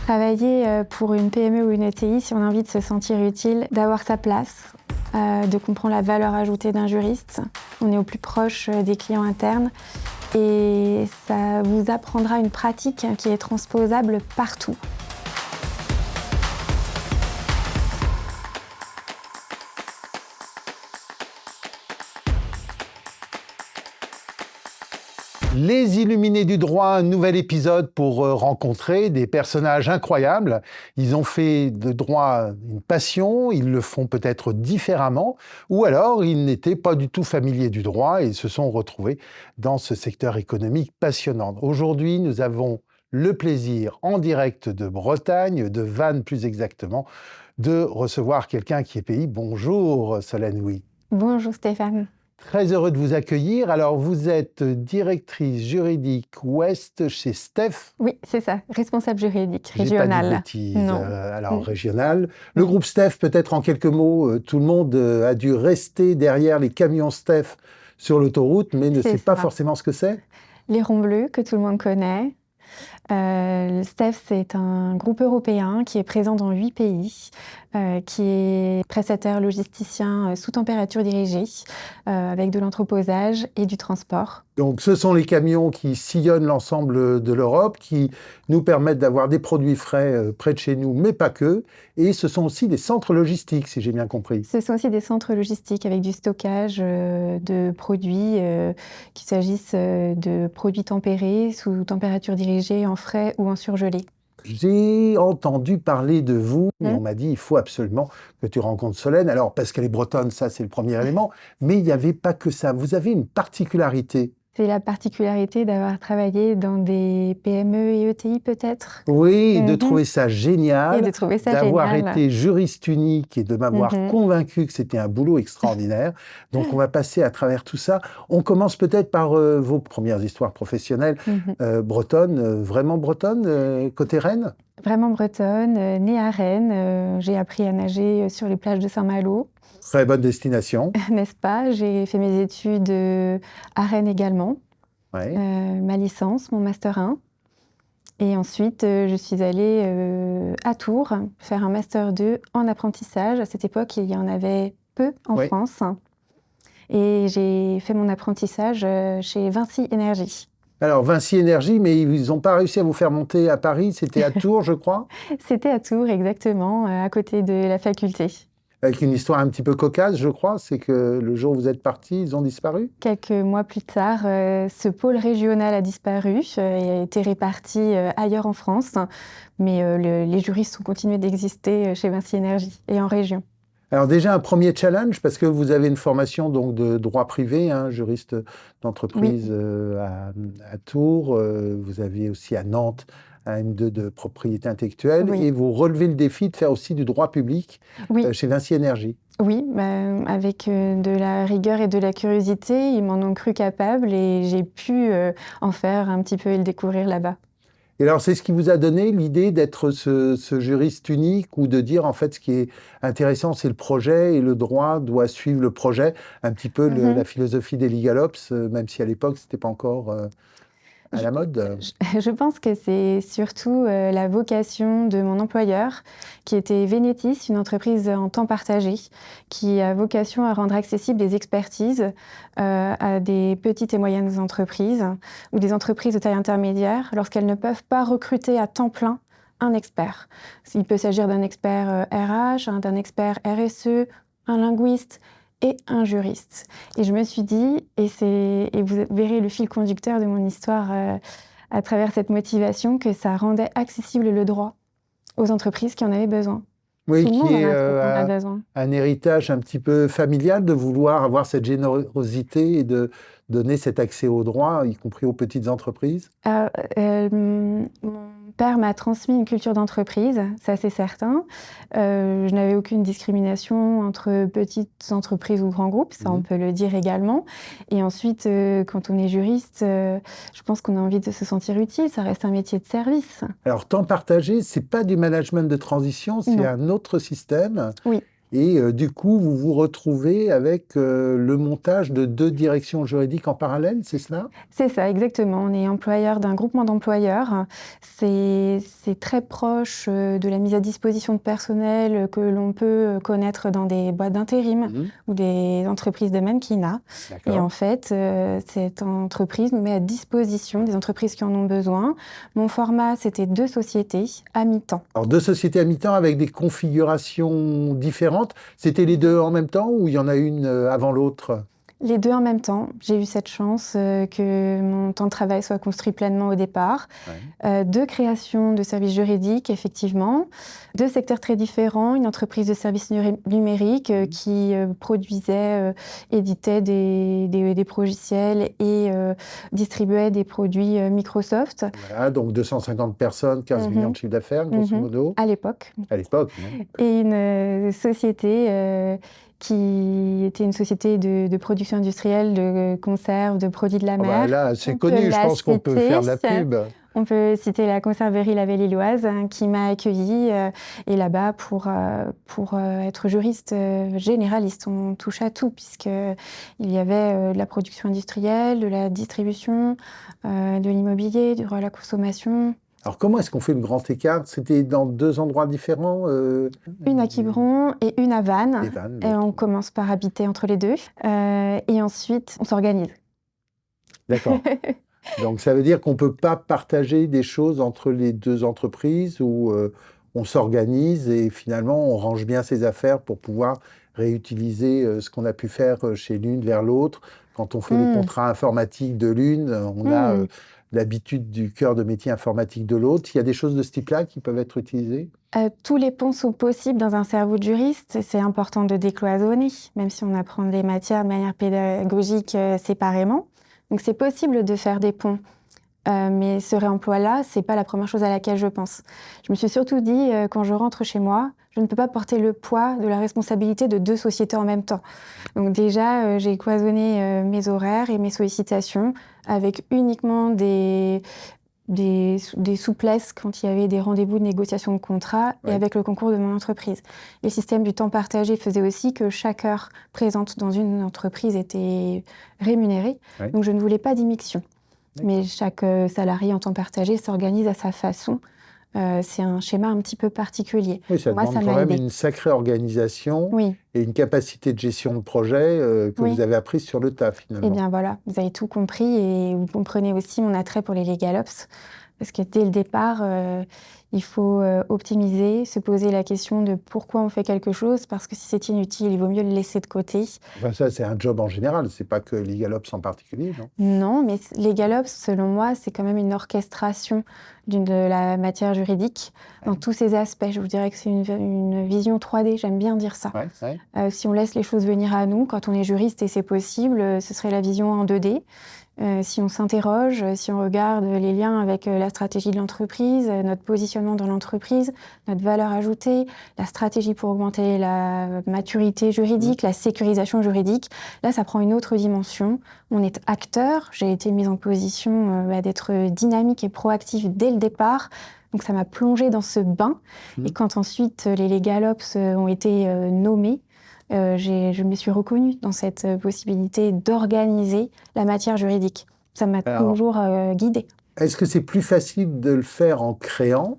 Travailler pour une PME ou une ETI, si on a envie de se sentir utile, d'avoir sa place, de comprendre la valeur ajoutée d'un juriste. On est au plus proche des clients internes et ça vous apprendra une pratique qui est transposable partout. Les Illuminés du droit, un nouvel épisode pour rencontrer des personnages incroyables. Ils ont fait de droit une passion, ils le font peut-être différemment, ou alors ils n'étaient pas du tout familiers du droit et se sont retrouvés dans ce secteur économique passionnant. Aujourd'hui, nous avons le plaisir en direct de Bretagne, de Vannes plus exactement, de recevoir quelqu'un qui est pays. Bonjour Solène Houy. Bonjour Stéphane. Très heureux de vous accueillir. Alors, vous êtes directrice juridique Ouest chez Steph. Oui, c'est ça, responsable juridique J'ai régional. pas dit de bêtises. Non. Alors, régional. Le groupe Steph, peut-être en quelques mots, tout le monde a dû rester derrière les camions Steph sur l'autoroute, mais ne sait pas forcément ce que c'est. Les ronds bleus que tout le monde connaît. Steph, c'est un groupe européen qui est présent dans 8 pays, qui est prestataire logisticien sous température dirigée, avec de l'entreposage et du transport. Donc, ce sont les camions qui sillonnent l'ensemble de l'Europe, qui nous permettent d'avoir des produits frais près de chez nous, mais pas que. Et ce sont aussi des centres logistiques, si j'ai bien compris. Ce sont aussi des centres logistiques avec du stockage de produits, qu'il s'agisse de produits tempérés, sous température dirigée, en frais ou en surgelé. J'ai entendu parler de vous, mais on m'a dit il faut absolument que tu rencontres Solène. Alors, parce qu'elle est bretonne, ça c'est le premier élément, mais il n'y avait pas que ça. Vous avez une particularité. C'est la particularité d'avoir travaillé dans des PME et ETI peut-être. Oui, de trouver ça génial, Et de trouver ça d'avoir génial. été juriste unique et de m'avoir convaincu que c'était un boulot extraordinaire. Donc, on va passer à travers tout ça. On commence peut-être par vos premières histoires professionnelles bretonnes, vraiment bretonnes, côté Rennes. Vraiment bretonne, née à Rennes. J'ai appris à nager sur les plages de Saint-Malo. Très bonne destination. N'est-ce pas? J'ai fait mes études à Rennes également. Ouais. Ma licence, mon master 1. Et ensuite, je suis allée à Tours faire un master 2 en apprentissage. À cette époque, il y en avait peu en France. Et j'ai fait mon apprentissage chez Vinci Énergie. Alors, Vinci Énergie, mais ils n'ont pas réussi à vous faire monter à Paris, c'était à Tours, je crois. C'était à Tours, exactement, à côté de la faculté. Avec une histoire un petit peu cocasse, je crois, c'est que le jour où vous êtes partis, ils ont disparu. Quelques mois plus tard, ce pôle régional a disparu et a été réparti ailleurs en France, mais les juristes ont continué d'exister chez Vinci Énergie et en région. Alors déjà, un premier challenge, parce que vous avez une formation donc, de droit privé, juriste d'entreprise à Tours, vous avez aussi à Nantes un M2 de propriété intellectuelle, et vous relevez le défi de faire aussi du droit public chez Vinci Énergie. Oui, avec de la rigueur et de la curiosité, ils m'en ont cru capable et j'ai pu en faire un petit peu et le découvrir là-bas. Et alors, c'est ce qui vous a donné l'idée d'être ce juriste unique ou de dire, en fait, ce qui est intéressant, c'est le projet et le droit doit suivre le projet, un petit peu la philosophie des Legal Ops, même si à l'époque, ce n'était pas encore à la mode. Je pense que c'est surtout la vocation de mon employeur, qui était Venetis, une entreprise en temps partagé, qui a vocation à rendre accessibles des expertises à des petites et moyennes entreprises ou des entreprises de taille intermédiaire lorsqu'elles ne peuvent pas recruter à temps plein un expert. Il peut s'agir d'un expert RH, d'un expert RSE, un linguiste et un juriste. Et je me suis dit, et vous verrez le fil conducteur de mon histoire à travers cette motivation, que ça rendait accessible le droit aux entreprises qui en avaient besoin. Oui, Tout le monde qui est en a besoin. un héritage un petit peu familial de vouloir avoir cette générosité et de donner cet accès au droit, y compris aux petites entreprises. Mon père m'a transmis une culture d'entreprise, ça c'est certain. Je n'avais aucune discrimination entre petites entreprises ou grands groupes, ça on peut le dire également. Et ensuite, quand on est juriste, je pense qu'on a envie de se sentir utile, ça reste un métier de service. Alors, temps partagé, c'est pas du management de transition, c'est un autre système. Oui. Et du coup, vous vous retrouvez avec le montage de 2 directions juridiques en parallèle, c'est cela? C'est ça, exactement. On est employeur d'un groupement d'employeurs. C'est très proche de la mise à disposition de personnel que l'on peut connaître dans des boîtes d'intérim Mmh. ou des entreprises de mannequinat. Et en D'accord. fait, cette entreprise nous met à disposition des entreprises qui en ont besoin. Mon format, c'était 2 sociétés à mi-temps. Alors 2 sociétés à mi-temps avec des configurations différentes. C'était les 2 en même temps ou il y en a une, avant l'autre? Les 2 en même temps. J'ai eu cette chance, que mon temps de travail soit construit pleinement au départ. Ouais. 2 créations de services juridiques, effectivement. 2 secteurs très différents. Une entreprise de services numériques, qui, produisait, éditait des logiciels et distribuait des produits, Microsoft. Voilà, donc 250 personnes, 15 millions Mmh. de chiffre d'affaires, grosso Mmh. modo, À l'époque. à l'époque, non? Et une société qui était une société de production industrielle de conserves, de produits de la Ah bah, mer. là, c'est On peut connu, je la pense qu'on peut citer. faire de la pub. On peut citer la conserverie La Belle-Îloise, hein, qui m'a accueillie et là-bas pour être juriste généraliste. On touche à tout puisqu'il y avait de la production industrielle, de la distribution, de l'immobilier, de la consommation. Alors comment est-ce qu'on fait le grand écart? C'était dans 2 endroits différents, Une à Quiberon et une à Vannes. les Vannes, Et on OK. commence par habiter entre les deux. Et ensuite, on s'organise. D'accord. Donc ça veut dire qu'on ne peut pas partager des choses entre les 2 entreprises ou on s'organise et finalement on range bien ses affaires pour pouvoir réutiliser ce qu'on a pu faire chez l'une vers l'autre. Quand on fait les Mmh. contrats informatiques de l'une, on a Mmh. l'habitude du cœur de métier informatique de l'autre. Il y a des choses de ce type-là qui peuvent être utilisées? Tous les ponts sont possibles dans un cerveau de juriste. C'est important de décloisonner, même si on apprend des matières de manière pédagogique séparément. Donc c'est possible de faire des ponts. Mais ce réemploi-là, c'est pas la première chose à laquelle je pense. Je me suis surtout dit, quand je rentre chez moi, je ne peux pas porter le poids de la responsabilité de 2 sociétés en même temps. Donc déjà, j'ai cloisonné, mes horaires et mes sollicitations avec uniquement des souplesses quand il y avait des rendez-vous de négociation de contrat et Ouais. avec le concours de mon entreprise. Le système du temps partagé faisait aussi que chaque heure présente dans une entreprise était rémunérée. Ouais. Donc je ne voulais pas d'immixtion. D'accord. Mais chaque salarié en temps partagé s'organise à sa façon. C'est un schéma un petit peu particulier. Oui, ça Moi, demande ça quand m'a même aidée. une sacrée organisation Oui, et une capacité de gestion de projet que oui. vous avez apprise sur le tas Eh finalement. bien voilà, vous avez tout compris et vous comprenez aussi mon attrait pour les legal ops. Parce que dès le départ, il faut optimiser, se poser la question de pourquoi on fait quelque chose, parce que si c'est inutile, il vaut mieux le laisser de côté. Enfin, ça, c'est un job en général, c'est pas que LegalOps en particulier, non? Non, mais legal ops, selon moi, c'est quand même une orchestration de la matière juridique dans tous ses aspects. Je vous dirais que c'est une vision 3D, j'aime bien dire ça. Ouais, ouais. Si on laisse les choses venir à nous, quand on est juriste et c'est possible, ce serait la vision en 2D. Si on s'interroge, si on regarde les liens avec la stratégie de l'entreprise, notre positionnement dans l'entreprise, notre valeur ajoutée, la stratégie pour augmenter la maturité juridique, la sécurisation juridique, là, ça prend une autre dimension. On est acteur. J'ai été mise en position d'être dynamique et proactive dès le départ. Donc ça m'a plongée dans ce bain. Et quand ensuite les legal ops ont été nommés, je me suis reconnue dans cette possibilité d'organiser la matière juridique. Ça m'a Alors, toujours guidée. est-ce que c'est plus facile de le faire en créant,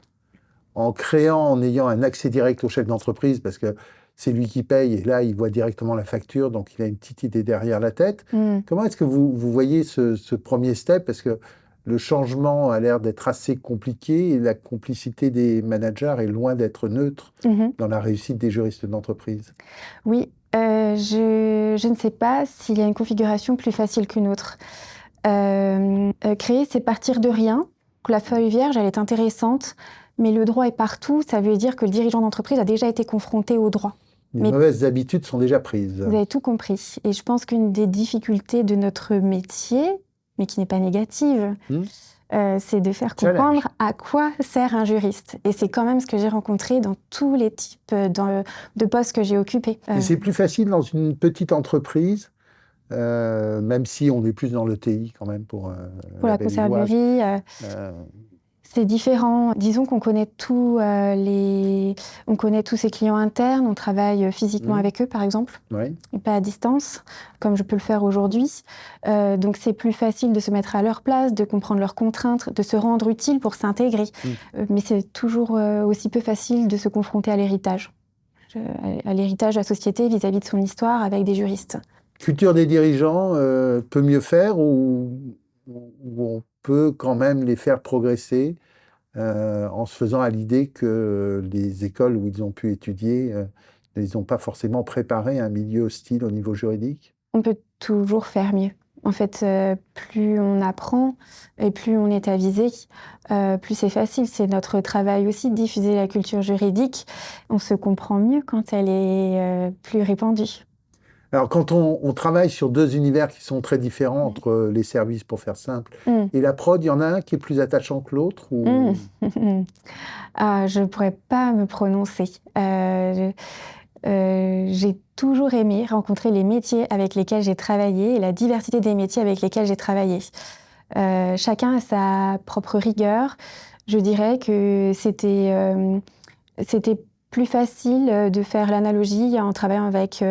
en ayant un accès direct au chef d'entreprise, parce que c'est lui qui paye, et là, il voit directement la facture, donc il a une petite idée derrière la tête. Mm. Comment est-ce que vous voyez ce premier step? Parce que le changement a l'air d'être assez compliqué, et la complicité des managers est loin d'être neutre Mhm. dans la réussite des juristes d'entreprise. Oui, je ne sais pas s'il y a une configuration plus facile qu'une autre. Créer, c'est partir de rien. La feuille vierge, elle est intéressante, mais le droit est partout. Ça veut dire que le dirigeant d'entreprise a déjà été confronté au droit. Les Mais- mauvaises habitudes sont déjà prises. Vous avez tout compris. Et je pense qu'une des difficultés de notre métier, mais qui n'est pas négative, c'est de faire Challenge. comprendre à quoi sert un juriste. Et c'est quand même ce que j'ai rencontré dans tous les types de postes que j'ai occupés. Et c'est plus facile dans une petite entreprise, même si on est plus dans le TI quand même pour Pour la la Belle-Îloise. conserverie, Euh, C'est différent. Disons qu'on connaît on connaît tous ses clients internes, on travaille physiquement avec eux, par exemple, Oui. et pas à distance, comme je peux le faire aujourd'hui. Donc c'est plus facile de se mettre à leur place, de comprendre leurs contraintes, de se rendre utile pour s'intégrer. Mais c'est toujours aussi peu facile de se confronter à l'héritage. À l'héritage de la société vis-à-vis de son histoire avec des juristes. Culture des dirigeants peut mieux faire ou on peut quand même les faire progresser en se faisant à l'idée que les écoles où ils ont pu étudier ne les ont pas forcément préparés à un milieu hostile au niveau juridique? On peut toujours faire mieux. En fait, plus on apprend et plus on est avisé, plus c'est facile. C'est notre travail aussi de diffuser la culture juridique. On se comprend mieux quand elle est plus répandue. Alors, quand on travaille sur deux univers qui sont très différents entre les services, pour faire simple, et la prod, il y en a un qui est plus attachant que l'autre ou... Ah, je ne pourrais pas me prononcer. J'ai toujours aimé rencontrer les métiers avec lesquels j'ai travaillé et la diversité des métiers avec lesquels j'ai travaillé. Chacun a sa propre rigueur. Je dirais que c'était plus facile de faire l'analogie en travaillant avec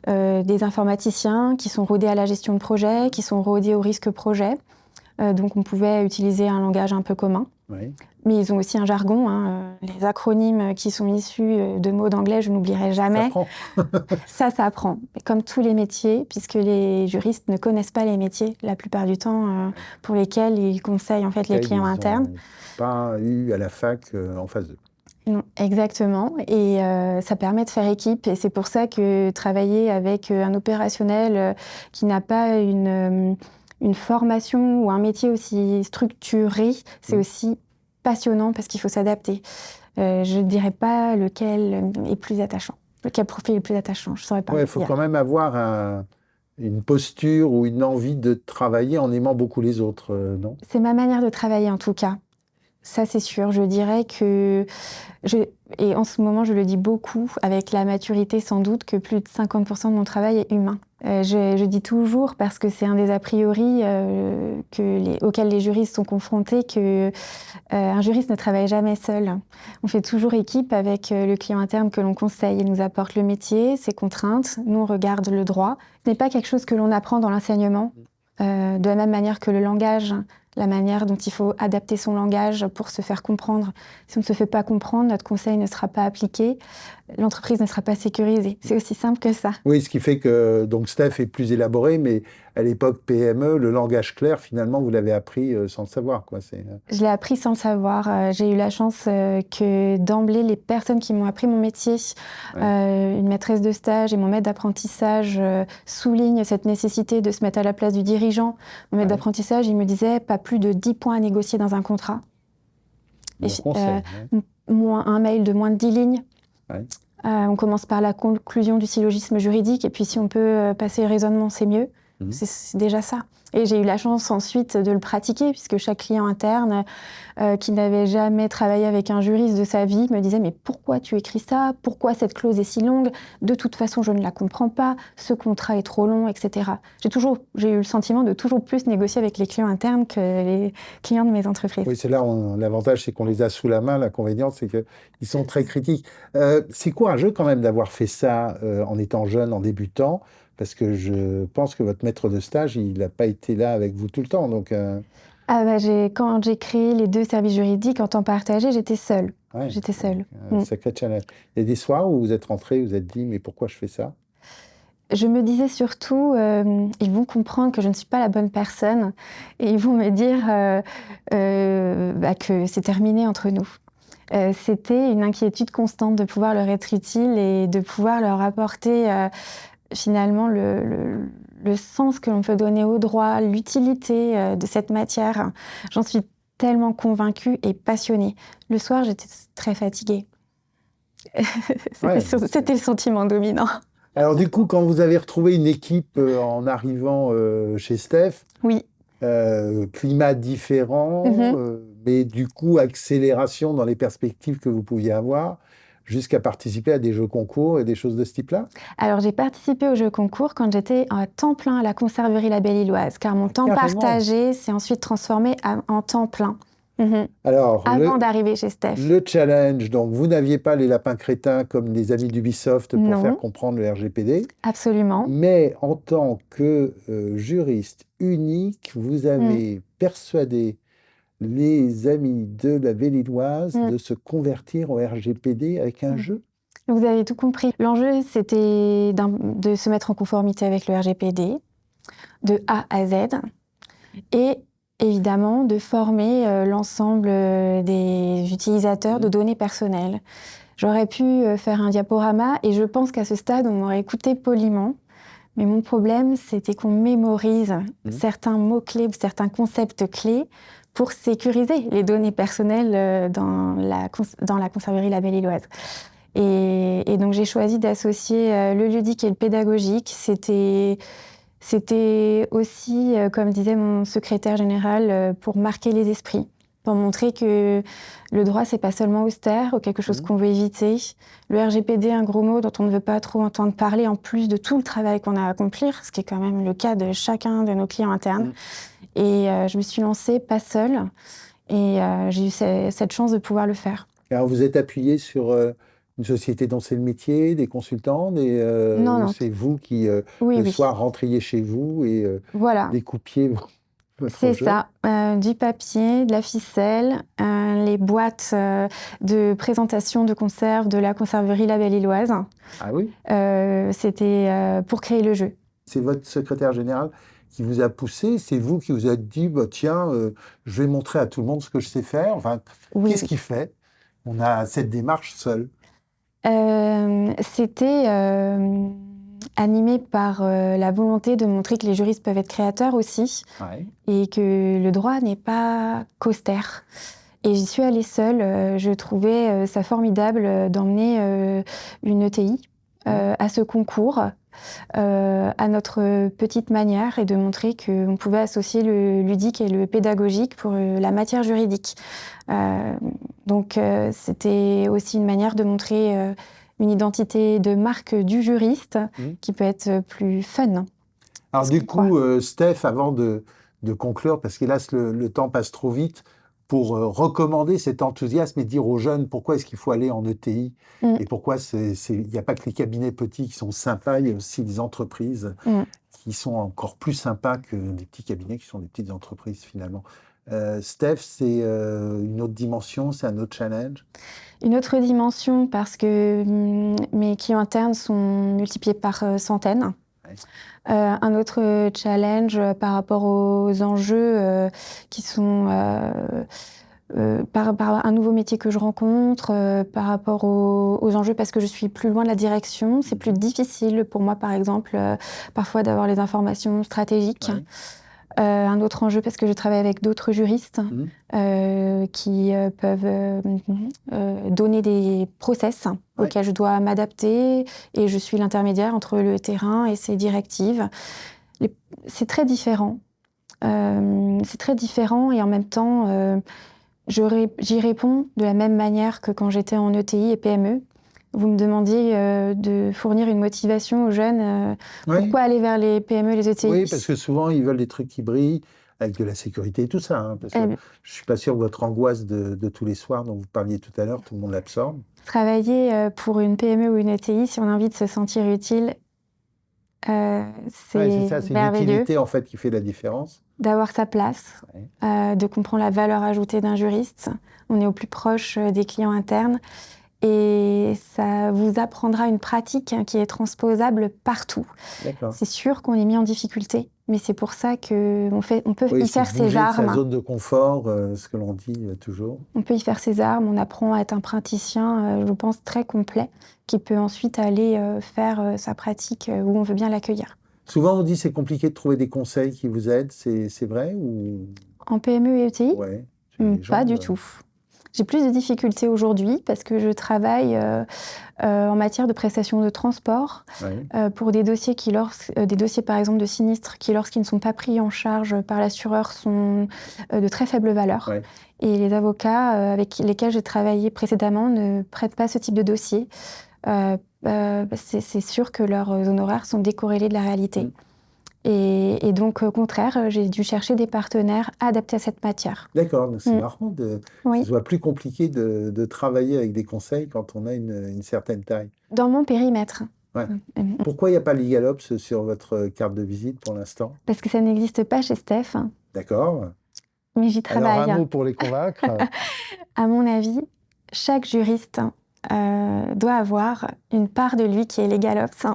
des informaticiens qui sont rodés à la gestion de projet, qui sont rodés au risque projet. Donc on pouvait utiliser un langage un peu commun. Oui. Mais ils ont aussi un jargon, hein. Les acronymes qui sont issus de mots d'anglais, je n'oublierai jamais. Ça prend. Ça s'apprend. Comme tous les métiers, puisque les juristes ne connaissent pas les métiers la plupart du temps pour lesquels ils conseillent en fait les clients internes. Pas eu à la fac en phase 2. Non, exactement. Et ça permet de faire équipe. Et c'est pour ça que travailler avec un opérationnel qui n'a pas une formation ou un métier aussi structuré, c'est aussi passionnant parce qu'il faut s'adapter. Je ne dirais pas lequel est plus attachant, lequel profil est plus attachant, je ne saurais pas. Ouais, il faut quand même avoir une posture ou une envie de travailler en aimant beaucoup les autres, non? C'est ma manière de travailler en tout cas. Ça, c'est sûr. Je dirais que, et en ce moment, je le dis beaucoup, avec la maturité sans doute, que plus de 50% de mon travail est humain. Je dis toujours, parce que c'est un des a priori auxquels les juristes sont confrontés, qu'un juriste ne travaille jamais seul. On fait toujours équipe avec le client interne que l'on conseille. Il nous apporte le métier, ses contraintes. Nous, on regarde le droit. Ce n'est pas quelque chose que l'on apprend dans l'enseignement, de la même manière que le langage. La manière dont il faut adapter son langage pour se faire comprendre. Si on ne se fait pas comprendre, notre conseil ne sera pas appliqué, l'entreprise ne sera pas sécurisée. C'est aussi simple que ça. Oui, ce qui fait que donc Steph est plus élaboré, mais à l'époque PME, le langage clair, finalement, vous l'avez appris sans le savoir, quoi. Je l'ai appris sans le savoir. J'ai eu la chance que d'emblée, les personnes qui m'ont appris mon métier, une maîtresse de stage et mon maître d'apprentissage soulignent cette nécessité de se mettre à la place du dirigeant. Mon maître d'apprentissage, il me disait pas plus de 10 points à négocier dans un contrat. Bon conseil, un mail de moins de 10 lignes. Ouais. On commence par la conclusion du syllogisme juridique et puis si on peut passer le raisonnement, c'est mieux. C'est déjà ça. Et j'ai eu la chance ensuite de le pratiquer puisque chaque client interne qui n'avait jamais travaillé avec un juriste de sa vie me disait « Mais pourquoi tu écris ça? Pourquoi cette clause est si longue? De toute façon, je ne la comprends pas. Ce contrat est trop long, etc. » J'ai eu le sentiment de toujours plus négocier avec les clients internes que les clients de mes entreprises. Oui, c'est là l'avantage, c'est qu'on les a sous la main. L'inconvénient, c'est qu'ils sont très critiques. C'est courageux quand même d'avoir fait ça en étant jeune, en débutant, parce que je pense que votre maître de stage, il n'a pas été là avec vous tout le temps. Donc, quand j'ai créé les 2 services juridiques en temps partagé, j'étais seule. ouais, J'étais seule. Sacré challenge. Il y a des soirs où vous êtes rentré, vous êtes dit, mais pourquoi je fais ça? Je me disais surtout, ils vont comprendre que je ne suis pas la bonne personne et ils vont me dire que c'est terminé entre nous. C'était une inquiétude constante de pouvoir leur être utile et de pouvoir leur apporter finalement le sens que l'on peut donner au droit, l'utilité de cette matière. J'en suis tellement convaincue et passionnée. Le soir, j'étais très fatiguée. C'était le sentiment dominant. Alors du coup, quand vous avez retrouvé une équipe en arrivant chez Steph, oui. Climat différent, mais du coup, accélération dans les perspectives que vous pouviez avoir, jusqu'à participer à des jeux concours et des choses de ce type-là? Alors, j'ai participé aux jeux concours quand j'étais à temps plein à la conserverie La Belle-Illoise, car mon temps partagé s'est ensuite transformé en temps plein. Alors, Avant d'arriver chez Steph. le challenge, donc vous n'aviez pas les lapins crétins comme les amis d'Ubisoft pour Non. faire comprendre le RGPD. Absolument. Mais en tant que juriste unique, vous avez persuadé les amis de la Belle-Îloise de se convertir au RGPD avec un jeu. Vous avez tout compris. L'enjeu, c'était de se mettre en conformité avec le RGPD, de A à Z, et évidemment de former l'ensemble des utilisateurs de données personnelles. J'aurais pu faire un diaporama, et je pense qu'à ce stade, on m'aurait écouté poliment. Mais mon problème, c'était qu'on mémorise certains mots-clés ou certains concepts clés pour sécuriser les données personnelles dans la conserverie La Belle-Îloise. Et donc, j'ai choisi d'associer le ludique et le pédagogique. C'était aussi, comme disait mon secrétaire général, pour marquer les esprits, pour montrer que le droit, c'est pas seulement austère ou quelque chose qu'on veut éviter. Le RGPD, un gros mot dont on ne veut pas trop entendre parler, en plus de tout le travail qu'on a à accomplir, ce qui est quand même le cas de chacun de nos clients internes. Et je me suis lancée pas seule, et j'ai eu cette chance de pouvoir le faire. Alors, vous êtes appuyé sur une société dont c'est le métier, des consultants, Non. ou c'est vous qui, Oui. soir, rentriez chez vous et Voilà. découpiez votre C'est jeu? ça, du papier, de la ficelle, les boîtes de présentation de conserve de la conserverie La Belle-Îloise. Ah oui? C'était pour créer le jeu. C'est votre secrétaire général qui vous a poussé? C'est vous qui vous êtes dit, bah, tiens, je vais montrer à tout le monde ce que je sais faire? Enfin, qu'est-ce qui fait qu'on a cette démarche seule? C'était animé par la volonté de montrer que les juristes peuvent être créateurs aussi, et que le droit n'est pas qu'austère. Et j'y suis allée seule. Je trouvais ça formidable d'emmener une ETI à ce concours, à notre petite manière, et de montrer qu'on pouvait associer le ludique et le pédagogique pour la matière juridique. Donc c'était aussi une manière de montrer une identité de marque du juriste qui peut être plus fun. Alors du coup, Steph, avant de conclure, parce qu'hélas le temps passe trop vite, pour recommander cet enthousiasme et dire aux jeunes pourquoi est-ce qu'il faut aller en ETI et pourquoi il n'y a pas que les cabinets petits qui sont sympas, il y a aussi des entreprises qui sont encore plus sympas que les petits cabinets qui sont des petites entreprises finalement. Steph, c'est une autre dimension, c'est un autre challenge? Une autre dimension parce que mes clients internes sont multipliés par centaines. Un autre challenge par rapport aux enjeux qui sont par un nouveau métier que je rencontre, par rapport aux enjeux parce que je suis plus loin de la direction. C'est plus difficile pour moi, par exemple, parfois d'avoir les informations stratégiques. Un autre enjeu parce que je travaille avec d'autres juristes qui peuvent donner des process auxquels je dois m'adapter, et je suis l'intermédiaire entre le terrain et ses directives. C'est très différent. C'est très différent, et en même temps, j'y réponds de la même manière que quand j'étais en ETI et PME. Vous me demandiez de fournir une motivation aux jeunes. Pourquoi aller vers les PME, les ETI? Oui, parce que souvent, ils veulent des trucs qui brillent, avec de la sécurité et tout ça. Hein, parce que je ne suis pas sûr que votre angoisse de tous les soirs dont vous parliez tout à l'heure, tout le monde l'absorbe. Travailler pour une PME ou une ETI, si on a envie de se sentir utile, c'est ça, c'est merveilleux. l'utilité en fait qui fait la différence. D'avoir sa place, de comprendre la valeur ajoutée d'un juriste. On est au plus proche des clients internes. Et ça vous apprendra une pratique qui est transposable partout. C'est sûr qu'on est mis en difficulté, mais c'est pour ça qu'on peut y faire ses armes. Sa zone de confort, ce que l'on dit toujours. On peut y faire ses armes, on apprend à être un praticien, je pense, très complet, qui peut ensuite aller faire sa pratique où on veut bien l'accueillir. Souvent, on dit que c'est compliqué de trouver des conseils qui vous aident, c'est vrai ou... En PME et ETI? Pas du tout. J'ai plus de difficultés aujourd'hui parce que je travaille en matière de prestation de transport pour des dossiers des dossiers par exemple de sinistres qui, lorsqu'ils ne sont pas pris en charge par l'assureur, sont de très faible valeur. Et les avocats avec lesquels j'ai travaillé précédemment ne prêtent pas ce type de dossier. C'est sûr que leurs honoraires sont décorrélés de la réalité. Et donc, au contraire, j'ai dû chercher des partenaires adaptés à cette matière. D'accord, donc c'est marrant, Oui. ça soit plus compliqué de travailler avec des conseils quand on a une certaine taille. Dans mon périmètre. Ouais. Pourquoi il n'y a pas l'IGALOPS sur votre carte de visite pour l'instant? Parce que ça n'existe pas chez Steph, D'accord. mais j'y Alors, travaille. un mot pour les convaincre. À mon avis, chaque juriste doit avoir une part de lui qui est l'égalops.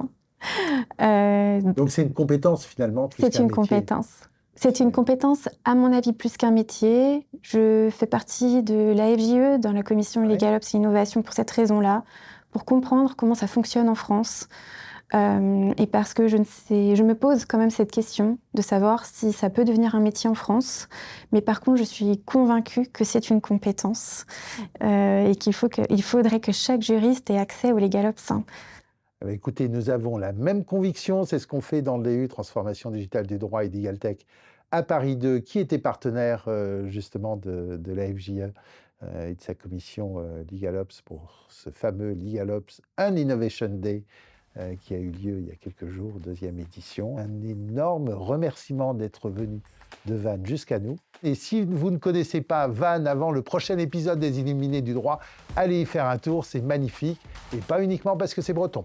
Donc, c'est une compétence finalement, plus C'est qu'un une métier. compétence. C'est une compétence, à mon avis, plus qu'un métier. Je fais partie de la FJE, dans la commission Ouais. LegalOps et Innovation, pour cette raison-là, pour comprendre comment ça fonctionne en France. Et parce que je me pose quand même cette question de savoir si ça peut devenir un métier en France. Mais par contre, je suis convaincue que c'est une compétence et qu'il faudrait que chaque juriste ait accès au LegalOps. Écoutez, nous avons la même conviction, c'est ce qu'on fait dans le DU Transformation digitale du droit et d'Egaltech à Paris 2, qui était partenaire justement de la FJE et de sa commission LegalOps pour ce fameux LegalOps An Innovation Day qui a eu lieu il y a quelques jours, 2e édition. Un énorme remerciement d'être venu de Van jusqu'à nous. Et si vous ne connaissez pas Van avant le prochain épisode des Illuminés du droit, allez y faire un tour, c'est magnifique, et pas uniquement parce que c'est breton.